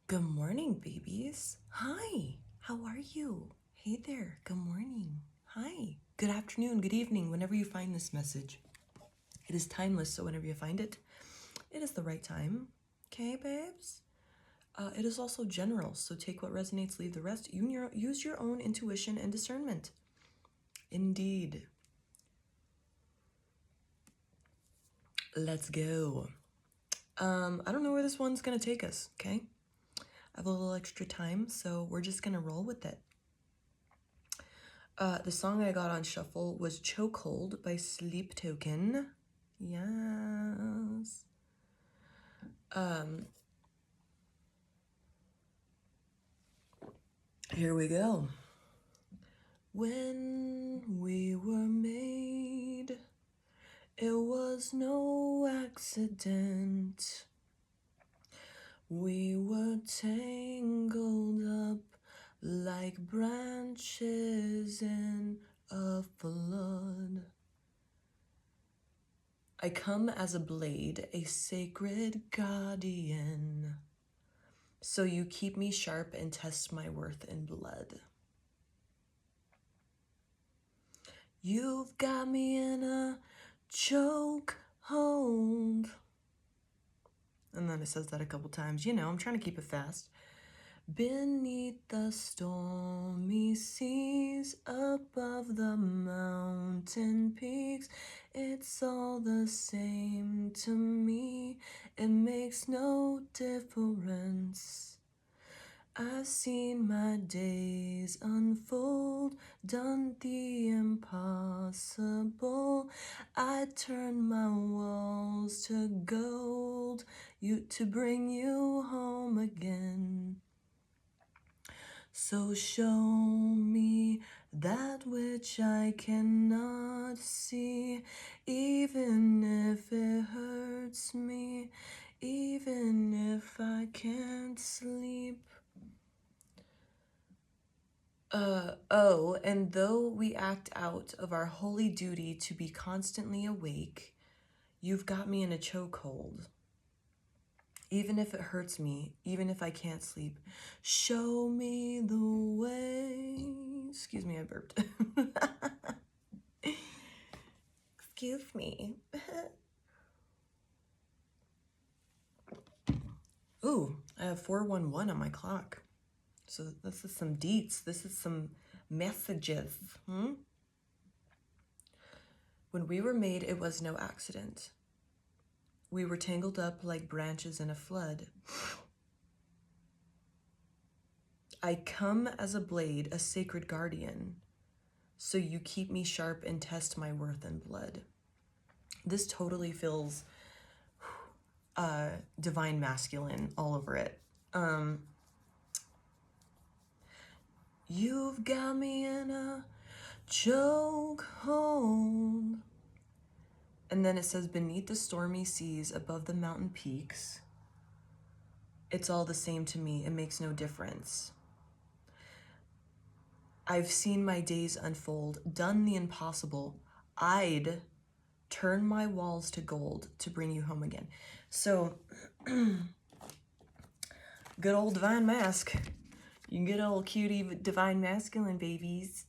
Good morning, babies. Hi, how are you? Hey there, good morning. Hi, good afternoon, good evening, whenever you find this message. It is timeless, so whenever you find it, it is the right time. Okay, babes? It is also general, so take what resonates, leave the rest. Use your own intuition and discernment. Indeed. Let's go. I don't know where this one's gonna take us, okay? I have a little extra time, so we're just gonna roll with it. The song I got on shuffle was Chokehold by Sleep Token. Yes. Here we go. When we were made, it was no accident. We were tangled up like branches in a flood. I come as a blade, a sacred guardian. So you keep me sharp and test my worth in blood. You've got me in a chokehold. And then it says that a couple times. You know, I'm trying to keep it fast. Beneath the stormy seas, above the mountain peaks, it's all the same to me. It makes no difference. I've seen my days unfold, done the impossible. I turned my walls to gold, to bring you home again. So show me that which I cannot see, even if it hurts me, even if I can't sleep. And though we act out of our holy duty to be constantly awake, you've got me in a chokehold. Even if it hurts me, even if I can't sleep, show me the way. Excuse me, I burped. Excuse me. Ooh, I have 411 on my clock. So this is some deets. This is some messages. When we were made, it was no accident. We were tangled up like branches in a flood. I come as a blade, a sacred guardian, so you keep me sharp and test my worth in blood. This totally feels divine masculine all over it. You've got me in a chokehold. And then it says, beneath the stormy seas, above the mountain peaks, it's all the same to me. It makes no difference. I've seen my days unfold, done the impossible. I'd turn my walls to gold to bring you home again. So, good old divine mask. You good old cutie divine masculine babies.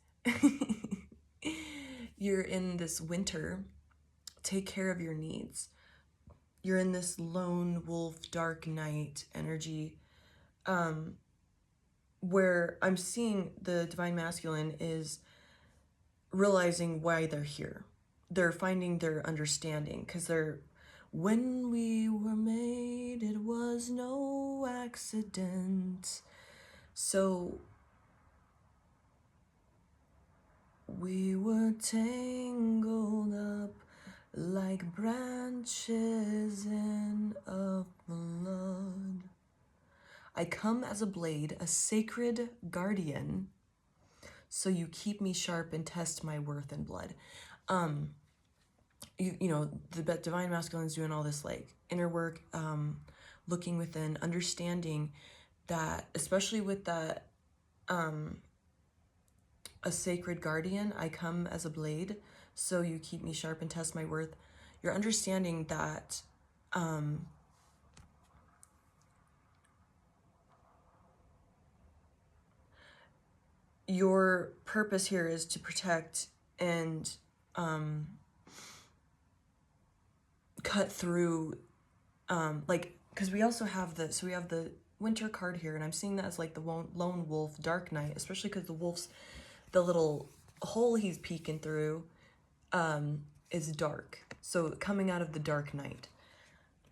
You're in this winter. Take care of your needs. You're in this lone wolf, dark night energy, where I'm seeing the divine masculine is realizing why they're here. They're finding their understanding, because when we were made, it was no accident. So we were tangled up like branches in a flood. I come as a blade, a sacred guardian, so you keep me sharp and test my worth in blood. You know, the divine masculine is doing all this like inner work, looking within, understanding that, especially with that, a sacred guardian, I come as a blade, so you keep me sharp and test my worth. You're understanding that your purpose here is to protect and cut through, like, because we also have we have the Winter card here, and I'm seeing that as like the lone wolf, Dark Knight, especially because the little hole he's peeking through is dark. So coming out of the Dark Night,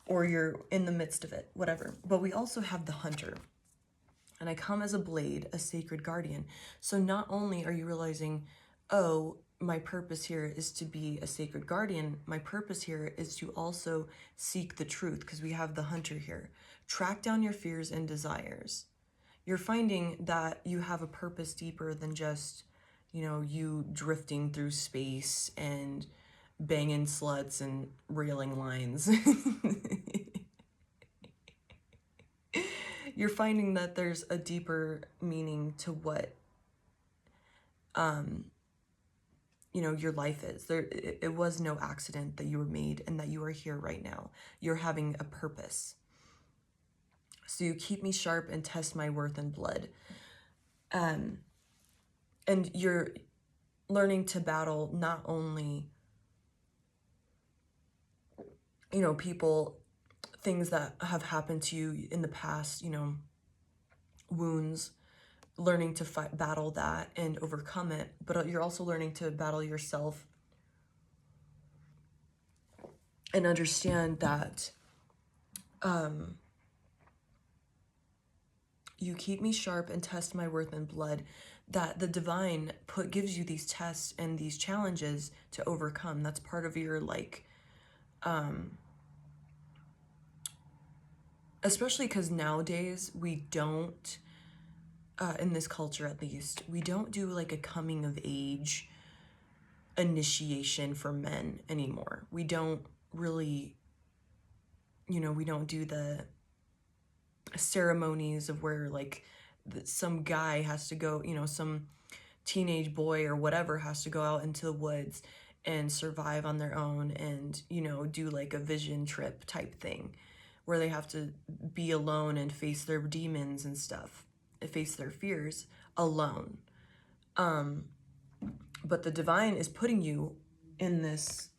or you're in the midst of it, whatever. But we also have the Hunter. And I come as a blade, a sacred guardian. So not only are you realizing, oh, my purpose here is to be a sacred guardian, my purpose here is to also seek the truth, because we have the Hunter here. Track down your fears and desires. You're finding that you have a purpose deeper than just, you drifting through space and banging sluts and railing lines. You're finding that there's a deeper meaning to what, your life is. It was no accident that you were made and that you are here right now. You're having a purpose. So you keep me sharp and test my worth in blood. And you're learning to battle not only, people, things that have happened to you in the past, wounds, learning to battle that and overcome it, but you're also learning to battle yourself and understand that you keep me sharp and test my worth in blood, that the divine gives you these tests and these challenges to overcome. That's part of your, especially because nowadays we don't, in this culture at least, we don't do like a coming of age initiation for men anymore. We don't really, we don't do the ceremonies of where like some guy has to go, some teenage boy or whatever has to go out into the woods and survive on their own and, do like a vision trip type thing where they have to be alone and face their demons and stuff, face their fears alone. But the divine is putting you in this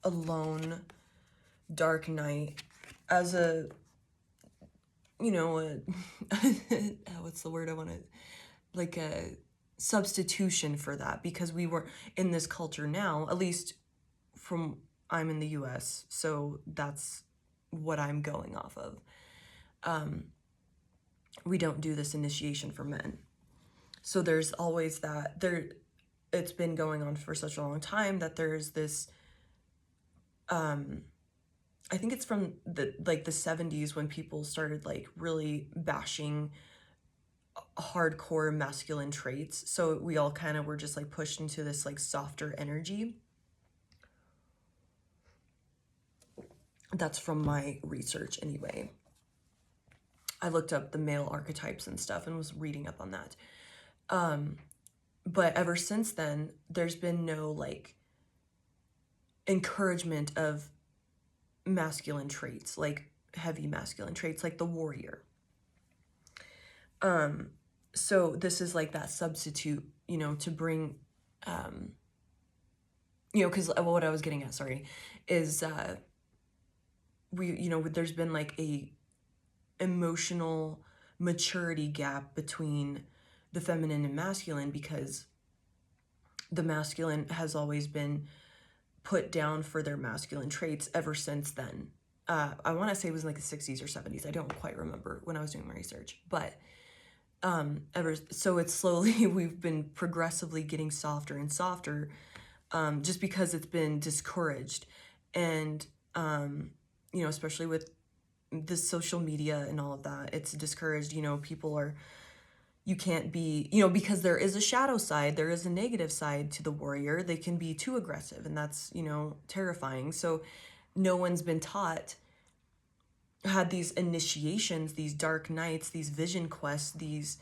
alone dark night as a, what's the word I want to, like a substitution for that, because we were in this culture now, at least I'm in the US, so that's what I'm going off of. We don't do this initiation for men. So there's always that it's been going on for such a long time that there's this, I think it's from the 70s when people started like really bashing hardcore masculine traits. So we all kind of were just like pushed into this like softer energy. That's from my research anyway. I looked up the male archetypes and stuff and was reading up on that. But ever since then, there's been no like encouragement of masculine traits, like heavy masculine traits, like the warrior. So this is like that substitute, to bring, because what I was getting at, sorry, is there's been like a emotional maturity gap between the feminine and masculine, because the masculine has always been put down for their masculine traits ever since then. I want to say it was like the 60s or 70s. I don't quite remember when I was doing my research, but so it's slowly, we've been progressively getting softer and softer, just because it's been discouraged. And, especially with the social media and all of that, it's discouraged. You can't be, because there is a shadow side, there is a negative side to the warrior. They can be too aggressive, and that's, terrifying. So no one's been taught, had these initiations, these dark nights, these vision quests, these,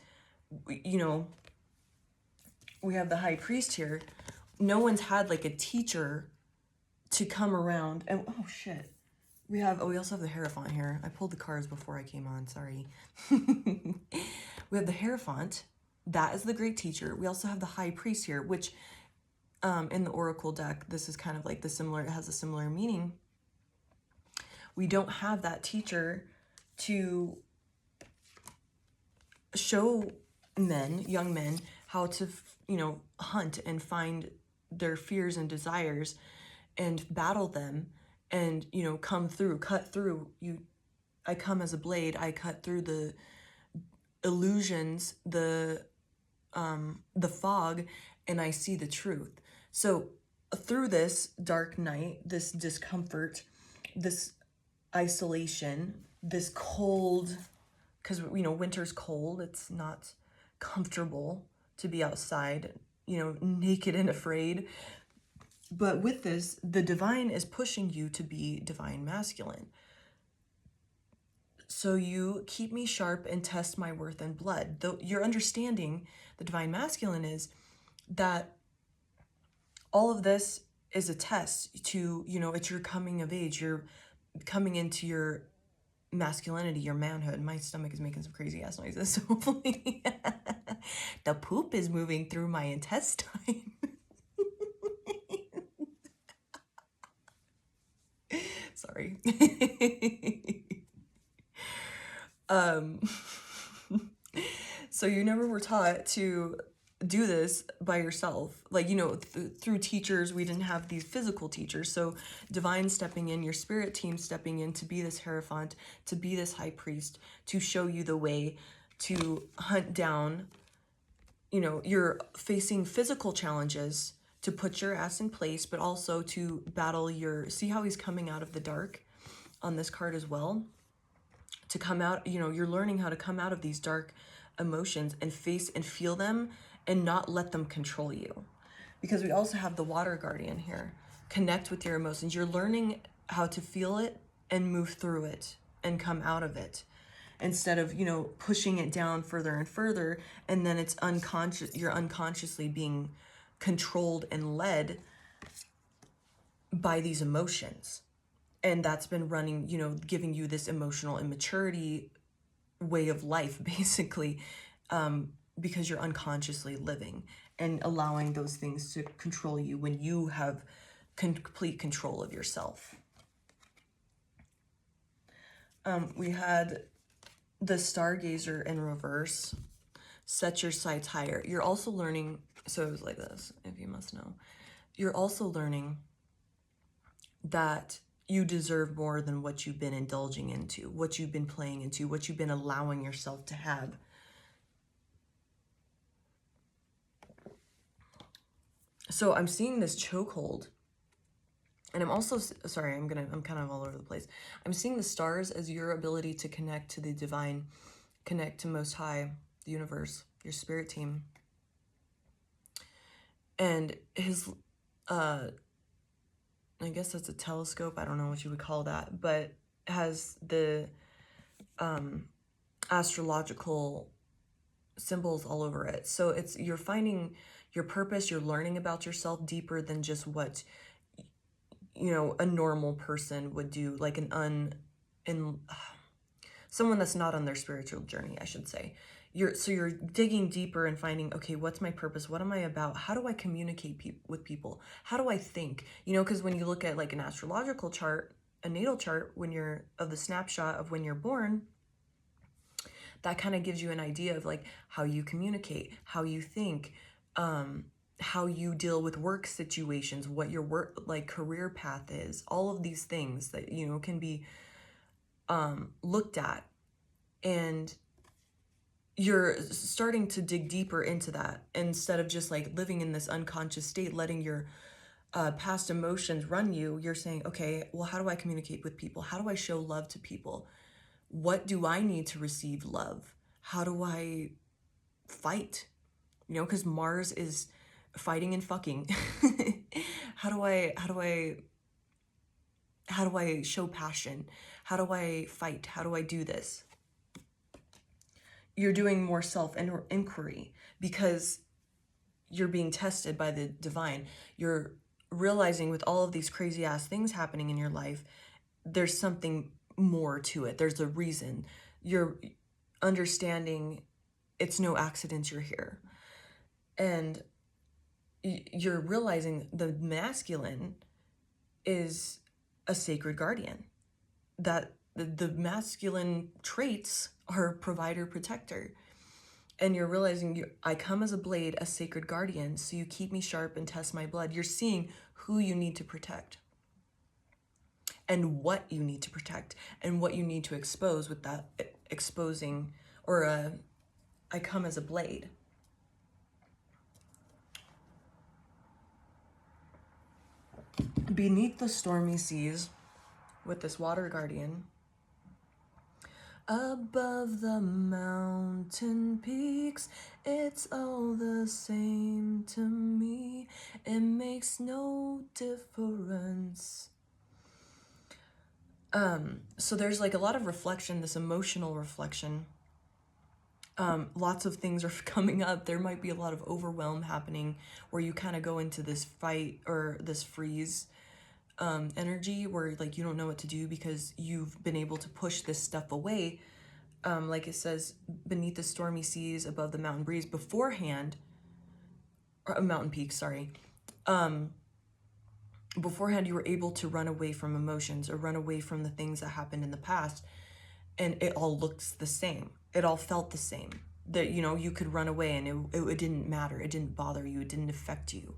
we have the high priest here. No one's had like a teacher to come around and, oh shit. We also have the Hierophant here. I pulled the cards before I came on, sorry. We have the Hierophant, That is the great teacher. We also have the high priest here, which in the oracle deck, this is kind of like it has a similar meaning. We don't have that teacher to show young men, how to, hunt and find their fears and desires and battle them and, cut through. I come as a blade, I cut through the illusions, the fog, and I see the truth. So through this dark night, this discomfort, this isolation, this cold, because winter's cold, it's not comfortable to be outside, naked and afraid. But with this, the divine is pushing you to be divine masculine. So you keep me sharp and test my worth and blood. Though you're understanding the divine masculine is that all of this is a test to, it's your coming of age. You're coming into your masculinity, your manhood. My stomach is making some crazy ass noises. So hopefully the poop is moving through my intestine. Sorry. So you never were taught to do this by yourself. Like, through teachers, we didn't have these physical teachers. So divine stepping in, your spirit team stepping in to be this Hierophant, to be this high priest, to show you the way to hunt down, you're facing physical challenges to put your ass in place, but also to battle see how he's coming out of the dark on this card as well? To come out, you're learning how to come out of these dark emotions and face and feel them and not let them control you. Because we also have the water guardian here. Connect with your emotions. You're learning how to feel it and move through it and come out of it, instead of, pushing it down further and further. And then it's you're unconsciously being controlled and led by these emotions. And that's been running, giving you this emotional immaturity way of life, basically, because you're unconsciously living and allowing those things to control you when you have complete control of yourself. We had the Stargazer in reverse. Set your sights higher. You're also learning, so it was like this, if you must know. You're also learning that you deserve more than what you've been indulging into, what you've been playing into, what you've been allowing yourself to have. So I'm seeing this chokehold, and I'm also, sorry, I'm kind of all over the place. I'm seeing the stars as your ability to connect to the divine, connect to Most High, the universe, your spirit team. And his, I guess that's a telescope, I don't know what you would call that, but has the astrological symbols all over it. So you're finding your purpose, you're learning about yourself deeper than just what, a normal person would do, like someone that's not on their spiritual journey, I should say. You're digging deeper and finding, okay, what's my purpose? What am I about? How do I communicate with people? How do I think? Because when you look at like an astrological chart, a natal chart, when you're of the snapshot of when you're born, that kind of gives you an idea of like how you communicate, how you think, how you deal with work situations, what your work, like career path is, all of these things that, can be looked at. And you're starting to dig deeper into that instead of just like living in this unconscious state, letting your past emotions run you. You're saying, okay, well, how do I communicate with people? How do I show love to people? What do I need to receive love? How do I fight? Because Mars is fighting and fucking. How do I show passion? How do I fight? How do I do this? You're doing more self-inquiry because you're being tested by the divine. You're realizing with all of these crazy ass things happening in your life, there's something more to it. There's a reason. You're understanding it's no accident you're here. And you're realizing the masculine is a sacred guardian, that the masculine traits are provider, protector. And you're realizing, I come as a blade, a sacred guardian, so you keep me sharp and test my blood. You're seeing who you need to protect and what you need to protect and what you need to expose with that exposing, or I come as a blade. Beneath the stormy seas with this water guardian, above the mountain peaks, it's all the same to me. It makes no difference. So there's like a lot of reflection, this emotional reflection. Lots of things are coming up. There might be a lot of overwhelm happening where you kind of go into this fight or this freeze energy where like you don't know what to do because you've been able to push this stuff away. Like it says, beneath the stormy seas, above the mountain breeze, beforehand, or mountain peak, sorry. Beforehand, you were able to run away from emotions or run away from the things that happened in the past, and it all looks the same. It all felt the same. That, you know, you could run away and it didn't matter. It didn't bother you. It didn't affect you.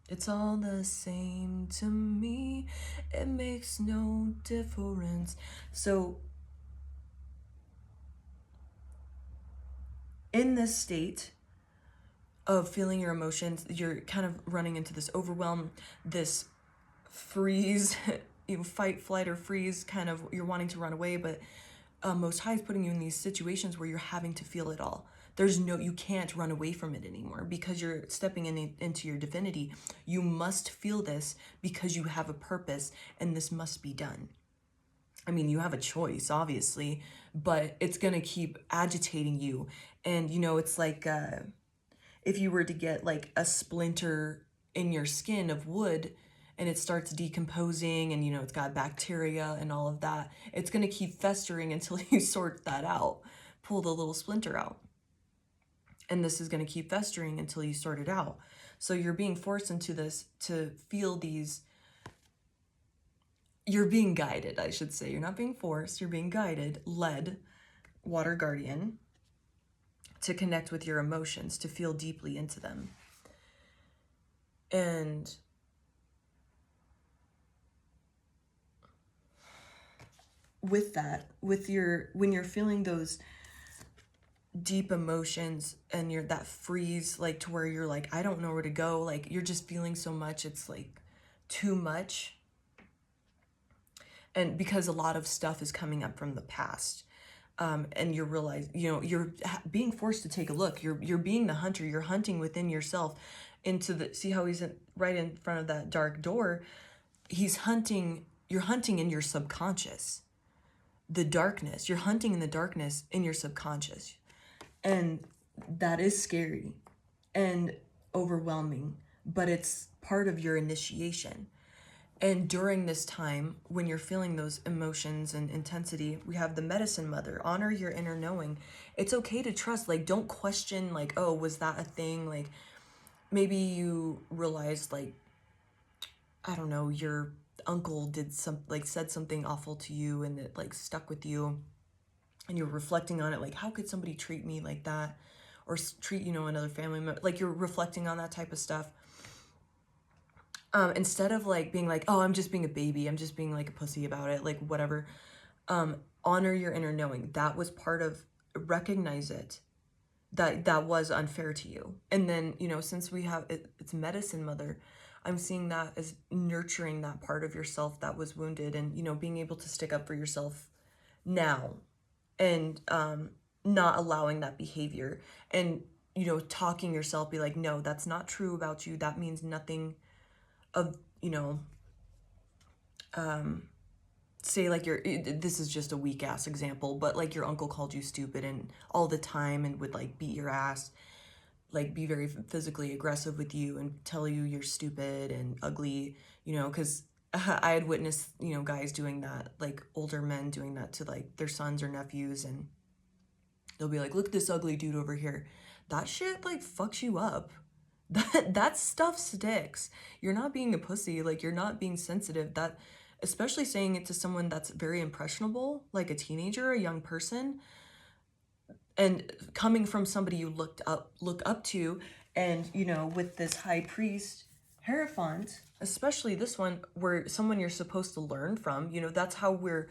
It's all the same to me. It makes no difference. So in this state of feeling your emotions, you're kind of running into this overwhelm, this freeze, you fight, flight, or freeze, kind of, you're wanting to run away, but Most High is putting you in these situations where you're having to feel it all. You can't run away from it anymore because you're stepping into your divinity. You must feel this because you have a purpose and this must be done. I mean, you have a choice, obviously, but it's going to keep agitating you. And, you know, it's like if you were to get like a splinter in your skin of wood and it starts decomposing and, you know, it's got bacteria and all of that, it's going to keep festering until you sort that out, pull the little splinter out. And this is going to keep festering until you sort it out. So you're being forced into this to feel these. You're being guided, I should say. You're not being forced. You're being guided, led, water guardian, to connect with your emotions, to feel deeply into them. And with that, when you're feeling those deep emotions and you're that freeze, like to where you're like, I don't know where to go, like you're just feeling so much, it's like too much. And because a lot of stuff is coming up from the past, and you realize, you know, you're being forced to take a look. You're being the hunter. You're hunting within yourself into see how he's right in front of that dark door. He's hunting. You're hunting in your subconscious. The darkness. You're hunting in the darkness in your subconscious. And that is scary and overwhelming, but it's part of your initiation. And during this time, when you're feeling those emotions and intensity, we have the medicine mother. Honor your inner knowing. It's okay to trust. Like, don't question, like, oh, was that a thing? Like, maybe you realized, like, I don't know, your uncle said something awful to you and it, like, stuck with you. And you're reflecting on it, like, how could somebody treat me like that? Or treat, you know, another family member. Like, you're reflecting on that type of stuff. Instead of like being like, oh, I'm just being a baby, I'm just being like a pussy about it, like whatever. Honor your inner knowing. That was part of, recognize it, that was unfair to you. And then, you know, since we have it's medicine mother, I'm seeing that as nurturing that part of yourself that was wounded, and, you know, being able to stick up for yourself now, and not allowing that behavior, and, you know, talking yourself, be like, no, that's not true about you, that means nothing of, you know, say like this is just a weak ass example, but like your uncle called you stupid and all the time and would like beat your ass, like be very physically aggressive with you and tell you you're stupid and ugly, you know, because I had witnessed, you know, guys doing that, like older men doing that to like their sons or nephews, and They'll be like, look at this ugly dude over here. That shit like fucks you up. That stuff sticks. You're not being a pussy, like you're not being sensitive. That, especially saying it to someone that's very impressionable, like a teenager, a young person, and coming from somebody you look up to, and you know, with this high priest Hierophant, especially this one, where someone you're supposed to learn from, you know, that's how we're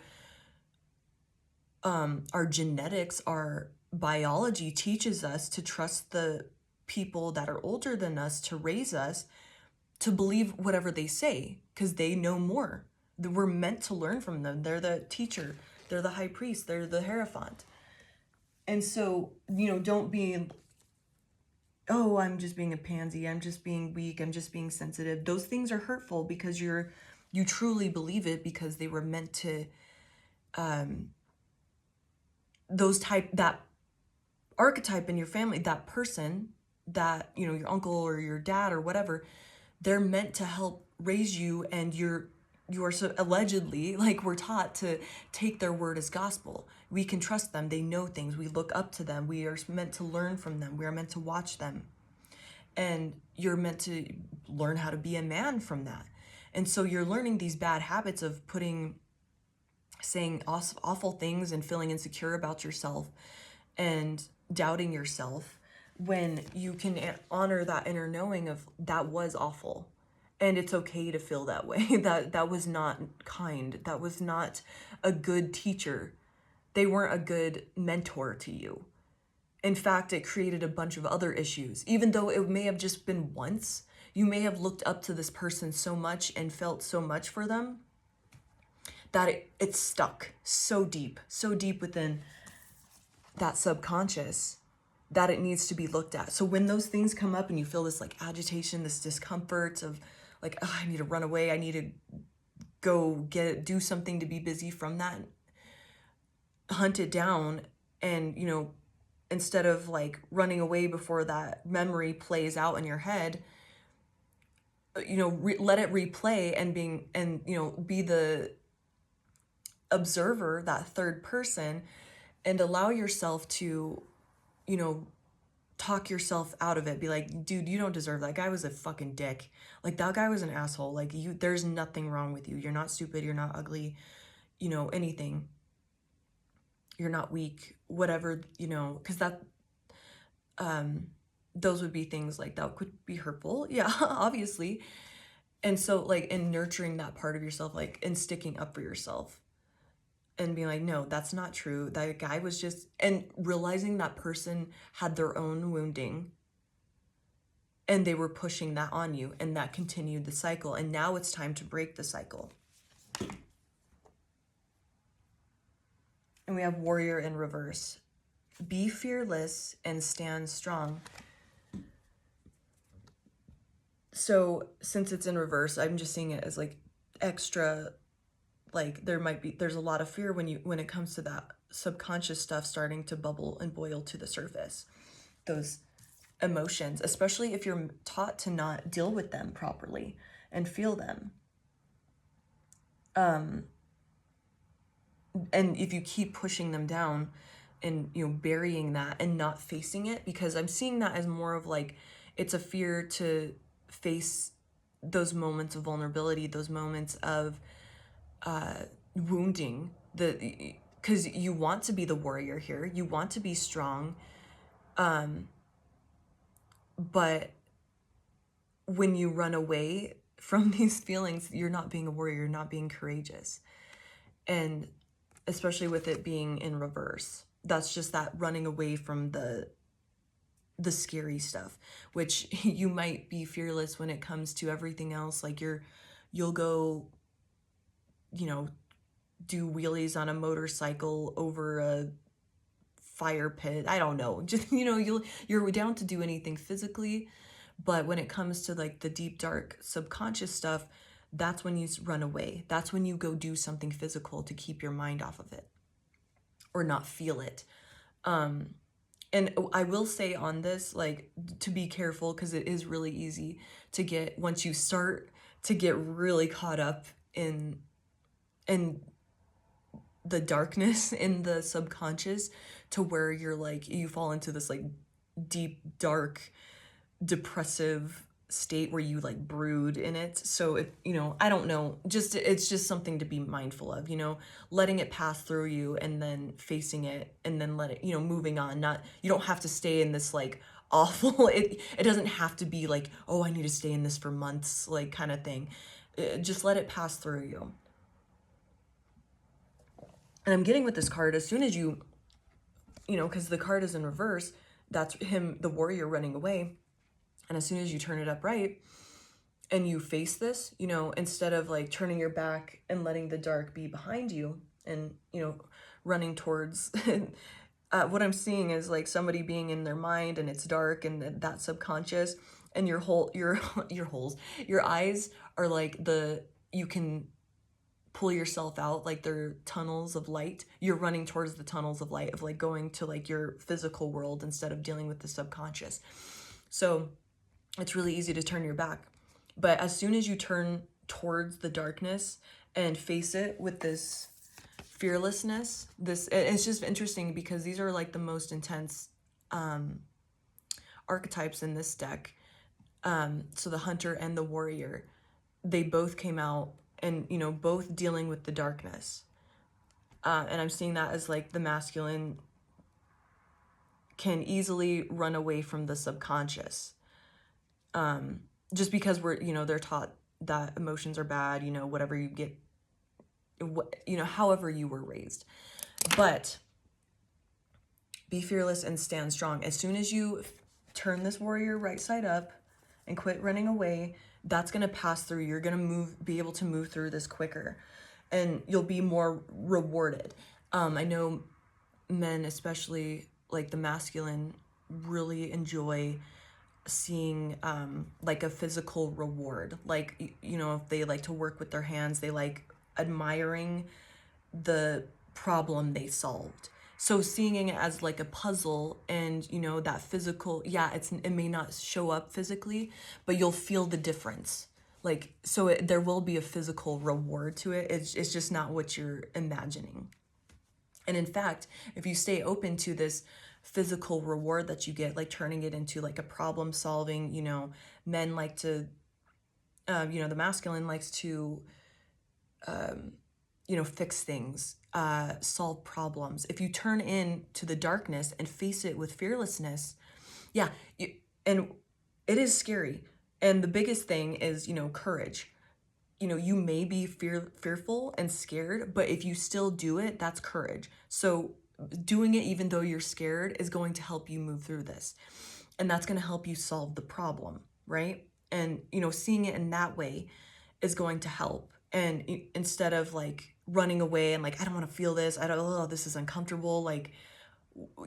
our genetics, our biology teaches us to trust the people that are older than us to raise us, to believe whatever they say because they know more. We're meant to learn from them. They're the teacher, they're the high priest, they're the Hierophant. And so, you know, don't be, oh, I'm just being a pansy, I'm just being weak, I'm just being sensitive. Those things are hurtful because you truly believe it, because they were meant to, that archetype in your family, that person, that, you know, your uncle or your dad or whatever, they're meant to help raise you, and you are so allegedly, like, we're taught to take their word as gospel. We can trust them. They know things. We look up to them. We are meant to learn from them. We are meant to watch them. And you're meant to learn how to be a man from that. And so you're learning these bad habits of saying awful things and feeling insecure about yourself and doubting yourself, when you can honor that inner knowing of that was awful. And it's okay to feel that way. That was not kind. That was not a good teacher. They weren't a good mentor to you. In fact, it created a bunch of other issues. Even though it may have just been once, you may have looked up to this person so much and felt so much for them that it stuck so deep within that subconscious, that it needs to be looked at. So when those things come up and you feel this like agitation, this discomfort of like, oh, I need to run away, I need to go do something to be busy from that, hunt it down. And, you know, instead of like running away before that memory plays out in your head, you know, let it replay and you know, be the observer, that third person, and allow yourself to, you know, talk yourself out of it. Be like, dude, you don't deserve that. Guy was a fucking dick. Like, that guy was an asshole. Like, there's nothing wrong with you. You're not stupid. You're not ugly. You know, anything. You're not weak. Whatever, you know, because those would be things like that could be hurtful. Yeah, obviously. And so, like, in nurturing that part of yourself, like, and sticking up for yourself, and being like, no, that's not true. That guy was just, and realizing that person had their own wounding and they were pushing that on you, and that continued the cycle. And now it's time to break the cycle. And we have Warrior in reverse. Be fearless and stand strong. So since it's in reverse, I'm just seeing it as like extra, like there's a lot of fear when it comes to that subconscious stuff starting to bubble and boil to the surface. Those emotions, especially if you're taught to not deal with them properly and feel them. And if you keep pushing them down and, you know, burying that and not facing it, because I'm seeing that as more of like, it's a fear to face those moments of vulnerability, those moments of wounding, because you want to be the warrior here, you want to be strong, but when you run away from these feelings, you're not being a warrior, you're not being courageous. And especially with it being in reverse, that's just that running away from the scary stuff, which you might be fearless when it comes to everything else. Like you'll go, you know, do wheelies on a motorcycle over a fire pit. I don't know. Just, you know, you're down to do anything physically, but when it comes to like the deep, dark subconscious stuff, that's when you run away. That's when you go do something physical to keep your mind off of it or not feel it. And I will say on this, like, to be careful, because it is really easy to get, once you start to get really caught up in the darkness in the subconscious to where you're like, you fall into this like deep, dark, depressive state where you like brood in it. So it, you know, I don't know, just it's just something to be mindful of, you know, letting it pass through you and then facing it and then let it, you know, moving on. Not, you don't have to stay in this like awful, it doesn't have to be like, oh, I need to stay in this for months, like kind of thing. Just let it pass through you. And I'm getting with this card, as soon as you know, because the card is in reverse, that's him, the warrior, running away. And as soon as you turn it upright and you face this, you know, instead of like turning your back and letting the dark be behind you and, you know, running towards, what I'm seeing is like somebody being in their mind and it's dark and that subconscious, and your eyes are like you can pull yourself out, like they're tunnels of light. You're running towards the tunnels of light, of like going to like your physical world instead of dealing with the subconscious. So it's really easy to turn your back. But as soon as you turn towards the darkness and face it with this fearlessness, it's just interesting because these are like the most intense archetypes in this deck. So the hunter and the warrior, they both came out and, you know, both dealing with the darkness. And I'm seeing that as like the masculine can easily run away from the subconscious. Just because we're, you know, they're taught that emotions are bad, you know, whatever you get, you know, however you were raised. But be fearless and stand strong. As soon as you turn this warrior right side up and quit running away, that's going to pass through. You're going to be able to move through this quicker, and you'll be more rewarded. I know men, especially like the masculine, really enjoy seeing like a physical reward. Like, you know, if they like to work with their hands, they like admiring the problem they solved. So seeing it as like a puzzle and, you know, that physical, yeah, it may not show up physically, but you'll feel the difference. Like, so there will be a physical reward to it. It's just not what you're imagining. And in fact, if you stay open to this physical reward that you get, like turning it into like a problem solving, you know, men like to, you know, the masculine likes to, you know, fix things, solve problems. If you turn into the darkness and face it with fearlessness, yeah, and it is scary. And the biggest thing is, you know, courage. You know, you may be fearful and scared, but if you still do it, that's courage. So doing it even though you're scared is going to help you move through this. And that's going to help you solve the problem, right? And, you know, seeing it in that way is going to help. And instead of like running away and like, I don't want to feel this, oh, this is uncomfortable, like,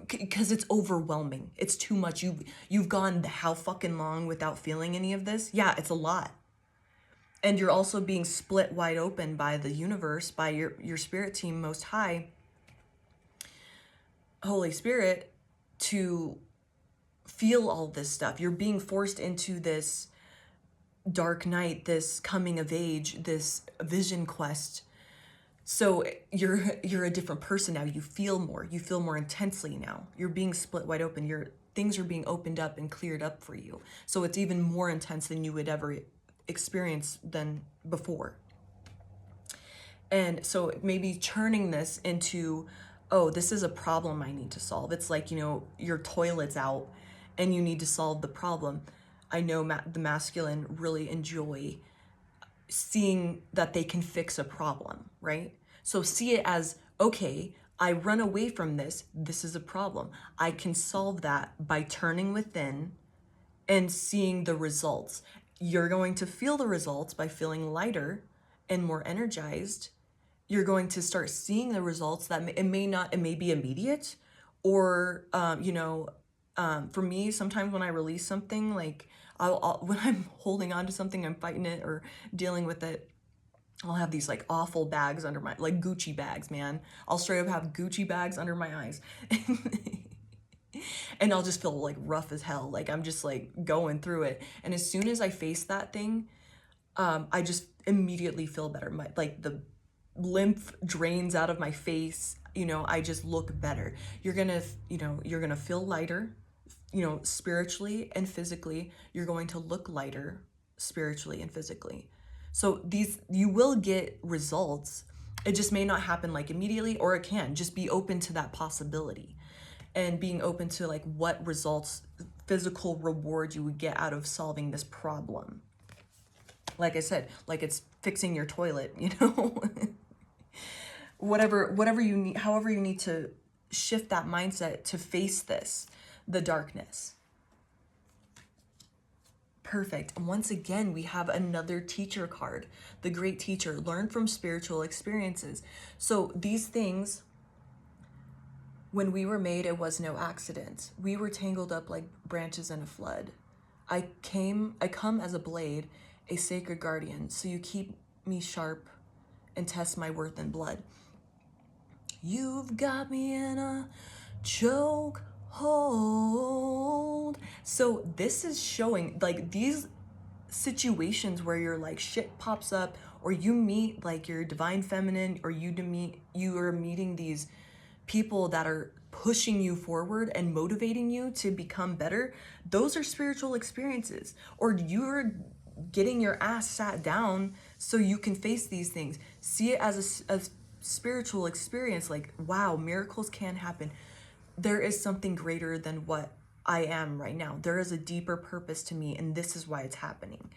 because it's overwhelming. It's too much. You've gone how fucking long without feeling any of this? Yeah, it's a lot. And you're also being split wide open by the universe, by your spirit team, Most High, Holy Spirit, to feel all this stuff. You're being forced into this dark night, this coming of age, this vision quest. So you're a different person now. You feel more intensely now. You're being split wide open. Things are being opened up and cleared up for you. So it's even more intense than you would ever experience than before. And so maybe turning this into, oh, this is a problem I need to solve. It's like, you know, your toilet's out and you need to solve the problem. I know the masculine really enjoy seeing that they can fix a problem, right? So see it as, okay, I run away from this. This is a problem. I can solve that by turning within and seeing the results. You're going to feel the results by feeling lighter and more energized. You're going to start seeing the results that it may be immediate, or, you know, for me, sometimes when I release something, like when I'm holding on to something, I'm fighting it or dealing with it, I'll have these like awful bags under like Gucci bags, man. I'll straight up have Gucci bags under my eyes. And I'll just feel like rough as hell. Like I'm just like going through it. And as soon as I face that thing, I just immediately feel better. lymph drains out of my face, I just look better. You're gonna, you're gonna feel lighter, spiritually and physically. You're going to look lighter spiritually and physically. So you will get results. It just may not happen like immediately, or it can. Just be open to that possibility, and being open to like what results, physical reward you would get out of solving this problem. Like I said, like it's fixing your toilet, whatever you need, however you need to shift that mindset to face the darkness. Perfect. Once again, we have another teacher card, the great teacher. Learn from spiritual experiences. So these things, when we were made, it was no accident. We were tangled up like branches in a flood. I come as a blade, a sacred guardian, so you keep me sharp and test my worth in blood. You've got me in a choke hold. So this is showing like these situations where you're like shit pops up, or you meet like your divine feminine, or you are meeting these people that are pushing you forward and motivating you to become better. Those are spiritual experiences. Or you're getting your ass sat down so you can face these things. See it as a spiritual experience, like, wow, miracles can happen. There is something greater than what I am right now. There is a deeper purpose to me, and this is why it's happening.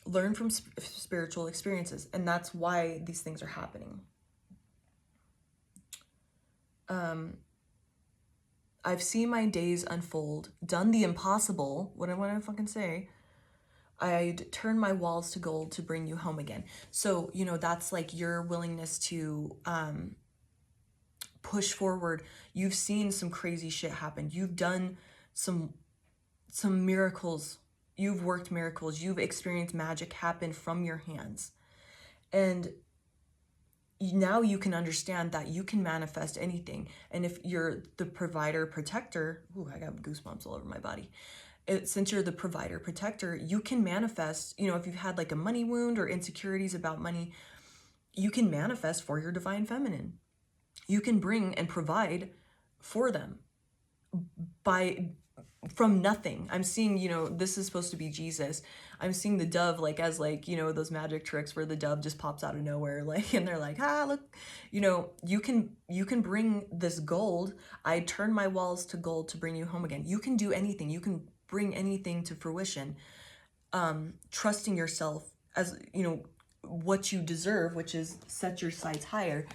Learn from spiritual experiences, and that's why these things are happening. I've seen my days unfold, done the impossible. What do I fucking say? I'd turn my walls to gold to bring you home again. So, that's like your willingness to push forward. You've seen some crazy shit happen. You've done some miracles. You've worked miracles. You've experienced magic happen from your hands. And now you can understand that you can manifest anything. And if you're the provider protector, ooh, I got goosebumps all over my body. Since you're the provider protector, you can manifest, if you've had like a money wound or insecurities about money, you can manifest for your divine feminine. You can bring and provide for them from nothing. I'm seeing, this is supposed to be Jesus. I'm seeing the dove like as like, those magic tricks where the dove just pops out of nowhere, like, and they're like, look, you can bring this gold. I turn my walls to gold to bring you home again. You can do anything. You can bring anything to fruition. Trusting yourself as, what you deserve, which is set your sights higher.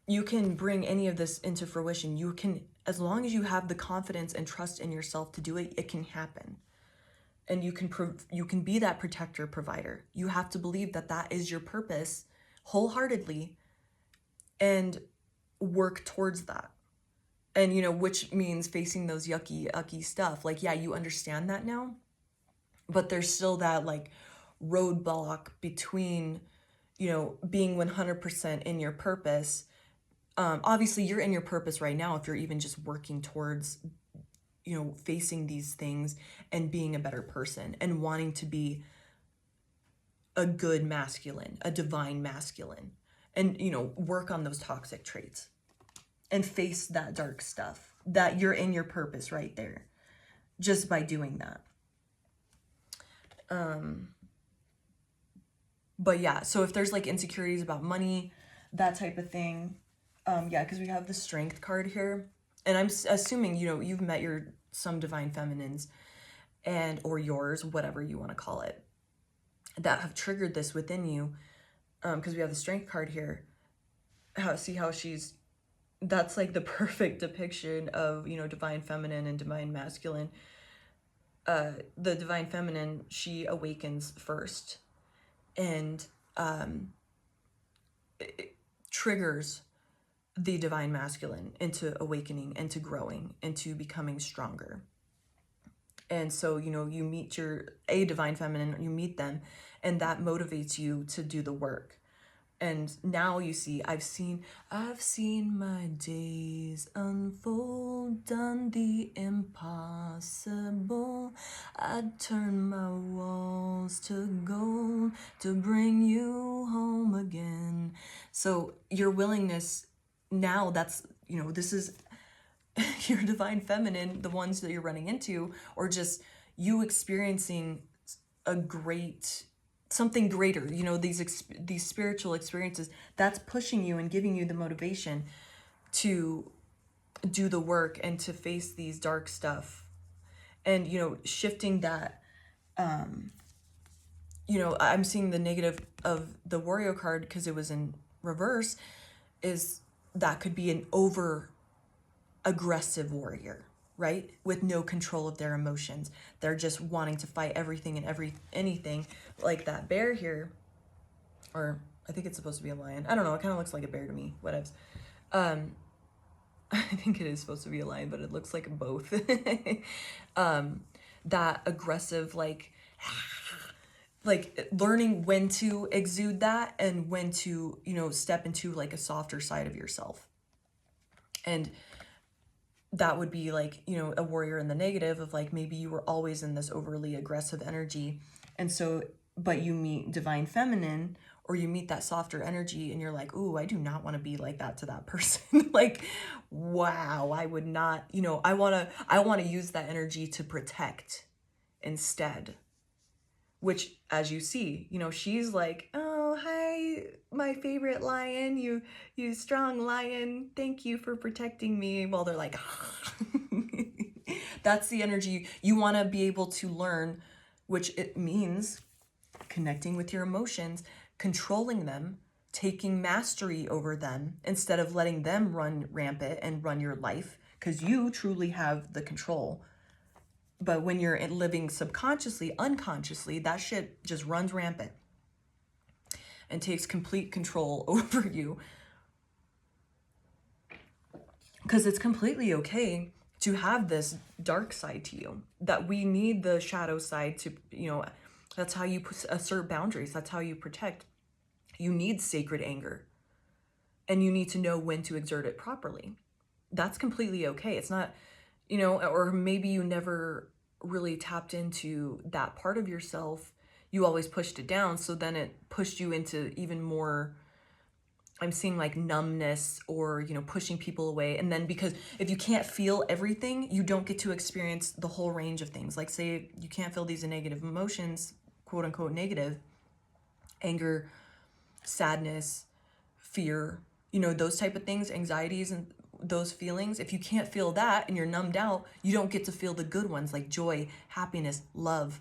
You can bring any of this into fruition. You can, as long as you have the confidence and trust in yourself to do it, it can happen. And you can be that protector, provider. You have to believe that that is your purpose wholeheartedly and work towards that. And, which means facing those yucky stuff. Like, yeah, you understand that now, but there's still that like roadblock between, being 100% in your purpose. Obviously you're in your purpose right now if you're even just working towards, facing these things and being a better person and wanting to be a good masculine, a divine masculine, and, work on those toxic traits and face that dark stuff, that you're in your purpose right there just by doing that. But yeah, so if there's like insecurities about money, that type of thing, yeah, because we have the strength card here, and I'm assuming, you've met some divine feminines or yours, whatever you want to call it, that have triggered this within you, because we have the strength card here. See how that's like the perfect depiction of, divine feminine and divine masculine. The divine feminine, she awakens first, and it triggers the divine masculine into awakening, into growing, into becoming stronger. And so, you meet a divine feminine, you meet them, and that motivates you to do the work. And now you see, I've seen my days unfold, done the impossible. I'd turn my walls to gold to bring you home again. So your willingness now, that's, this is your divine feminine, the ones that you're running into, or just you experiencing something greater, these spiritual experiences, that's pushing you and giving you the motivation to do the work and to face these dark stuff. And shifting that, I'm seeing the negative of the Warrior card because it was in reverse, is that could be an over aggressive warrior, right? With no control of their emotions. They're just wanting to fight everything and anything, like that bear here, or I think it's supposed to be a lion. I don't know. It kind of looks like a bear to me. Whatevs. I think it is supposed to be a lion, but it looks like both. That aggressive, like learning when to exude that and when to, step into like a softer side of yourself. And that would be like, a warrior in the negative of like, maybe you were always in this overly aggressive energy. And so, but you meet divine feminine, or you meet that softer energy and you're like, ooh, I do not want to be like that to that person. Like, wow, I would not, I want to use that energy to protect instead. Which, as you see, she's like, oh, hi, my favorite lion, you strong lion, thank you for protecting me. While they're like, that's the energy you want to be able to learn, which it means connecting with your emotions, controlling them, taking mastery over them instead of letting them run rampant and run your life, because you truly have the control. But when you're living subconsciously, unconsciously, that shit just runs rampant and takes complete control over you. Because it's completely okay to have this dark side to you, that we need the shadow side to, that's how you assert boundaries. That's how you protect. You need sacred anger, and you need to know when to exert it properly. That's completely okay. It's not, or maybe you never really tapped into that part of yourself. You always pushed it down. So then it pushed you into even more, I'm seeing like numbness or, pushing people away. And then because if you can't feel everything, you don't get to experience the whole range of things. Like say you can't feel these negative emotions, quote unquote negative, anger, sadness, fear, those type of things, anxieties and those feelings. If you can't feel that and you're numbed out, you don't get to feel the good ones like joy, happiness, love.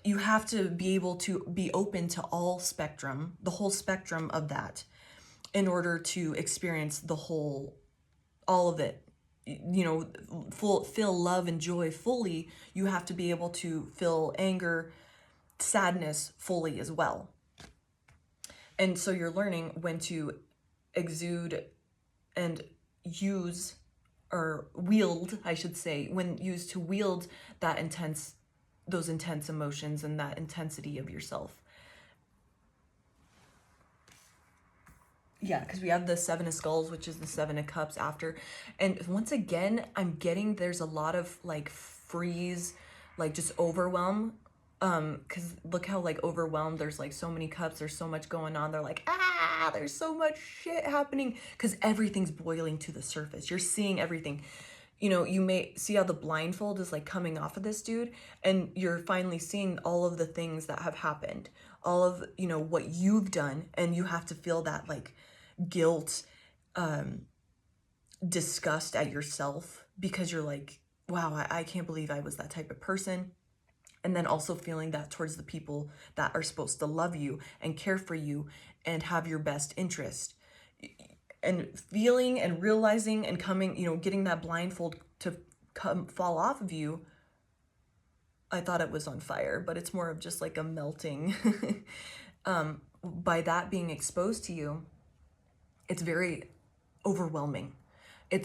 You have to be able to be open to the whole spectrum of that in order to experience all of it. Feel love and joy fully. You have to be able to feel anger, sadness fully as well. And so you're learning when to exude and use, or wield, I should say, when used to wield those intense emotions and that intensity of yourself. Yeah, because we have the Seven of Skulls, which is the Seven of Cups after. And once again, I'm getting there's a lot of like freeze, like just overwhelm. Because look how like overwhelmed, there's like so many cups, there's so much going on. They're like, there's so much shit happening because everything's boiling to the surface. You're seeing everything. You may see how the blindfold is like coming off of this dude, and you're finally seeing all of the things that have happened, all of, what you've done, and you have to feel that like guilt, disgust at yourself because you're like, wow, I can't believe I was that type of person. And then also feeling that towards the people that are supposed to love you and care for you and have your best interest. And feeling and realizing and coming, getting that blindfold to fall off of you. I thought it was on fire, but it's more of just like a melting. By that being exposed to you, it's very overwhelming.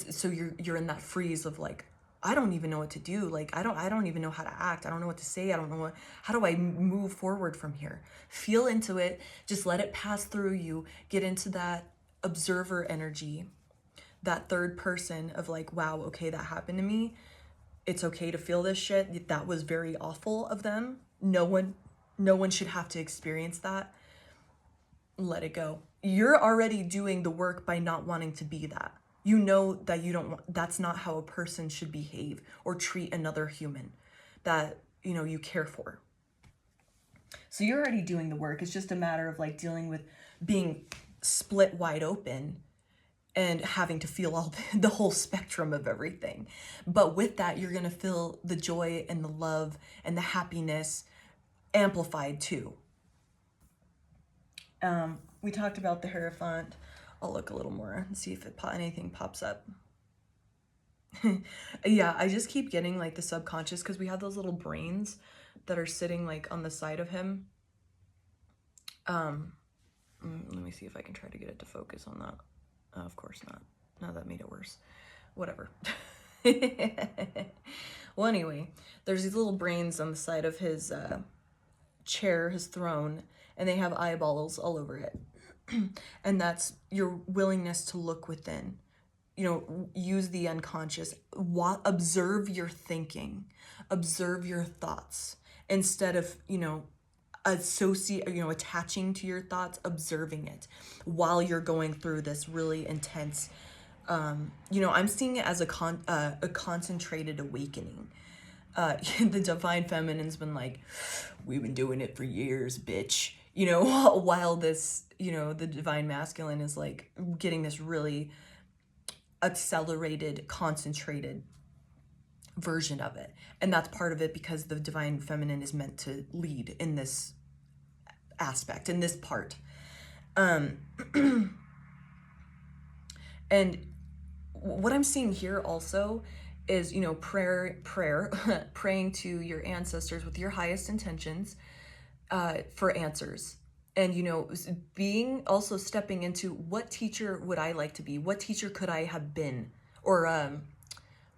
So you're in that freeze of like, I don't even know what to do. Like, I don't even know how to act. I don't know what to say. I don't know how do I move forward from here? Feel into it. Just let it pass through you. Get into that observer energy, that third person of like, wow, okay, that happened to me. It's okay to feel this shit. That was very awful of them. No one should have to experience that. Let it go. You're already doing the work by not wanting to be that. You know that you don't want, that's not how a person should behave or treat another human that, you know, you care for. So you're already doing the work. It's just a matter of like dealing with being split wide open and having to feel all the whole spectrum of everything. But with that, you're going to feel the joy and the love and the happiness amplified too. We talked about the Hierophant. I'll look a little more and see if anything pops up. Yeah, I just keep getting like the subconscious because we have those little brains that are sitting like on the side of him. Let me see if I can try to get it to focus on that. Of course not. No, that made it worse. Whatever. Well, anyway, there's these little brains on the side of his chair, his throne, and they have eyeballs all over it. And that's your willingness to look within. You know, use the unconscious. Observe your thinking. Observe your thoughts. Instead of, you know, attaching to your thoughts, observing it while you're going through this really intense, you know, I'm seeing it as a concentrated awakening. The divine feminine's been like, we've been doing it for years, bitch. You know, while this, you know, the divine masculine is like getting this really accelerated, concentrated version of it. And that's part of it because the divine feminine is meant to lead in this aspect, in this part. And what I'm seeing here also is, you know, prayer, praying to your ancestors with your highest intentions for answers. And, you know, being also stepping into what teacher would I like to be? What teacher could I have been? Or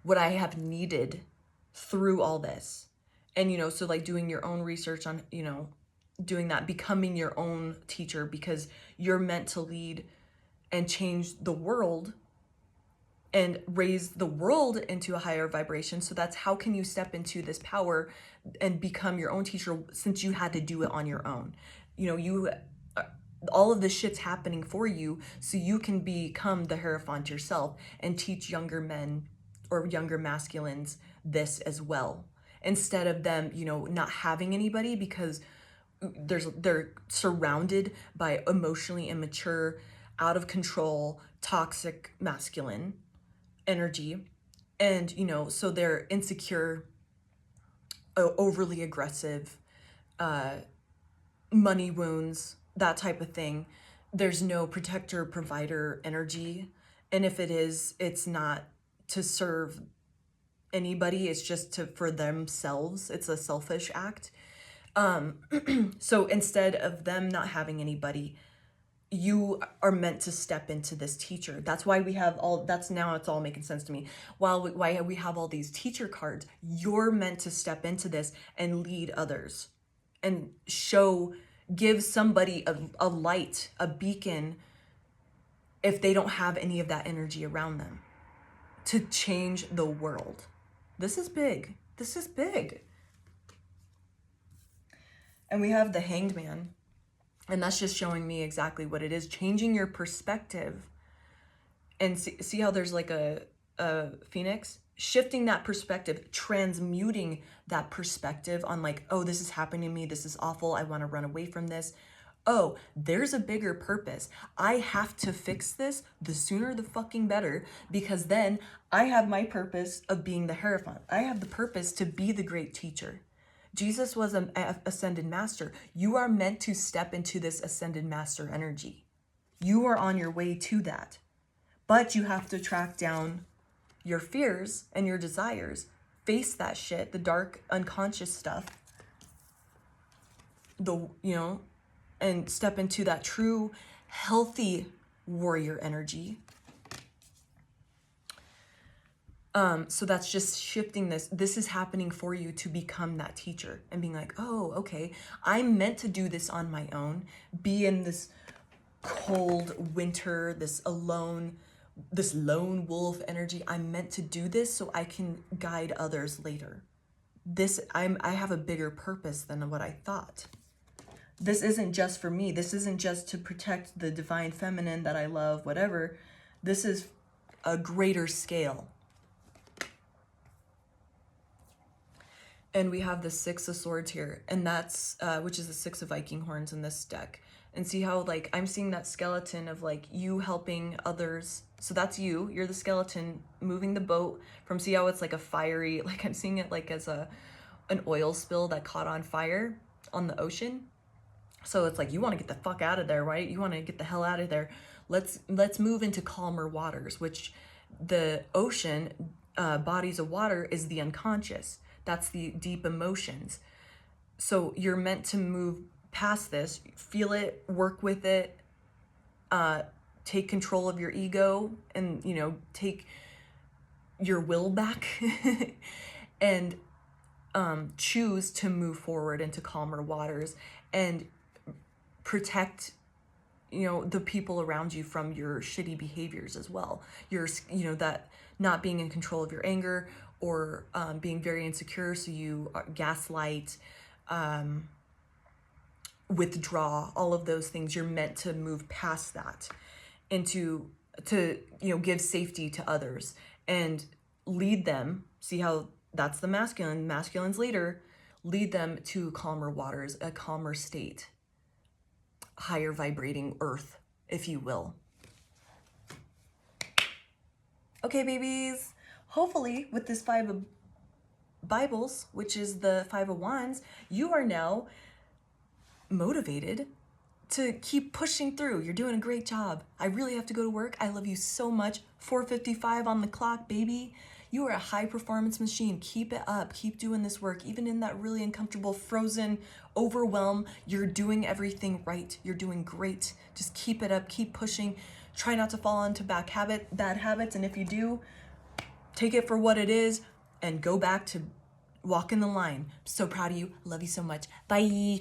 would I have needed through all this? And, you know, so like doing your own research on, you know, doing that, becoming your own teacher because you're meant to lead and change the world and raise the world into a higher vibration. So that's how can you step into this power and become your own teacher since you had to do it on your own. You know, all of this shit's happening for you so you can become the Hierophant yourself and teach younger men or younger masculines this as well. Instead of them, you know, not having anybody because they're surrounded by emotionally immature, out of control, toxic masculine energy. And, you know, so they're insecure, overly aggressive, money wounds, that type of thing. There's no protector, provider energy. And if it is, it's not to serve anybody. It's just for themselves. It's a selfish act. So instead of them not having anybody, you are meant to step into this teacher. That's why we have it's all making sense to me. Why we have all these teacher cards, you're meant to step into this and lead others and give somebody a light, a beacon, if they don't have any of that energy around them, to change the world. This is big. This is big. And we have the Hanged Man. And that's just showing me exactly what it is. Changing your perspective. And see how there's like a phoenix? Shifting that perspective, transmuting that perspective on like, oh, this is happening to me. This is awful. I want to run away from this. Oh, there's a bigger purpose. I have to fix this. The sooner the fucking better. Because then I have my purpose of being the Hierophant. I have the purpose to be the great teacher. Jesus was an ascended master. You are meant to step into this ascended master energy. You are on your way to that. But you have to track down your fears and your desires. Face that shit, the dark, unconscious stuff. And step into that true, healthy warrior energy. So that's just shifting this. This is happening for you to become that teacher and being like, oh, okay, I'm meant to do this on my own, be in this cold winter, this lone wolf energy. I'm meant to do this so I can guide others later. I have a bigger purpose than what I thought. This isn't just for me. This isn't just to protect the divine feminine that I love, whatever. This is a greater scale. And we have the Six of Swords here, and that's, which is the Six of Viking horns in this deck. And see how, like, I'm seeing that skeleton of, like, you helping others. So that's you. You're the skeleton moving the boat from, see how it's like a fiery, like I'm seeing it like as an oil spill that caught on fire on the ocean. So it's like, you want to get the fuck out of there, right? You want to get the hell out of there. Let's move into calmer waters, which the ocean, bodies of water, is the unconscious. That's the deep emotions. So you're meant to move past this, feel it, work with it, take control of your ego, and, you know, take your will back and choose to move forward into calmer waters and protect, you know, the people around you from your shitty behaviors as well. Your, you know, that not being in control of your anger, or being very insecure, so you gaslight, withdraw, all of those things. You're meant to move past that into, to, you know, give safety to others and lead them. See how that's the masculine's leader, lead them to calmer waters, a calmer state, higher vibrating earth, if you will. Okay, babies, hopefully with this 5 of Bibles, which is the 5 of Wands, you are now motivated to keep pushing through. You're doing a great job. I really have to go to work. I love you so much. 4:55 on the clock, baby. You are a high performance machine. Keep it up. Keep doing this work. Even in that really uncomfortable, frozen overwhelm, you're doing everything right. You're doing great. Just keep it up. Keep pushing. Try not to fall into bad habits. And if you do, take it for what it is and go back to walking the line. So proud of you. Love you so much. Bye.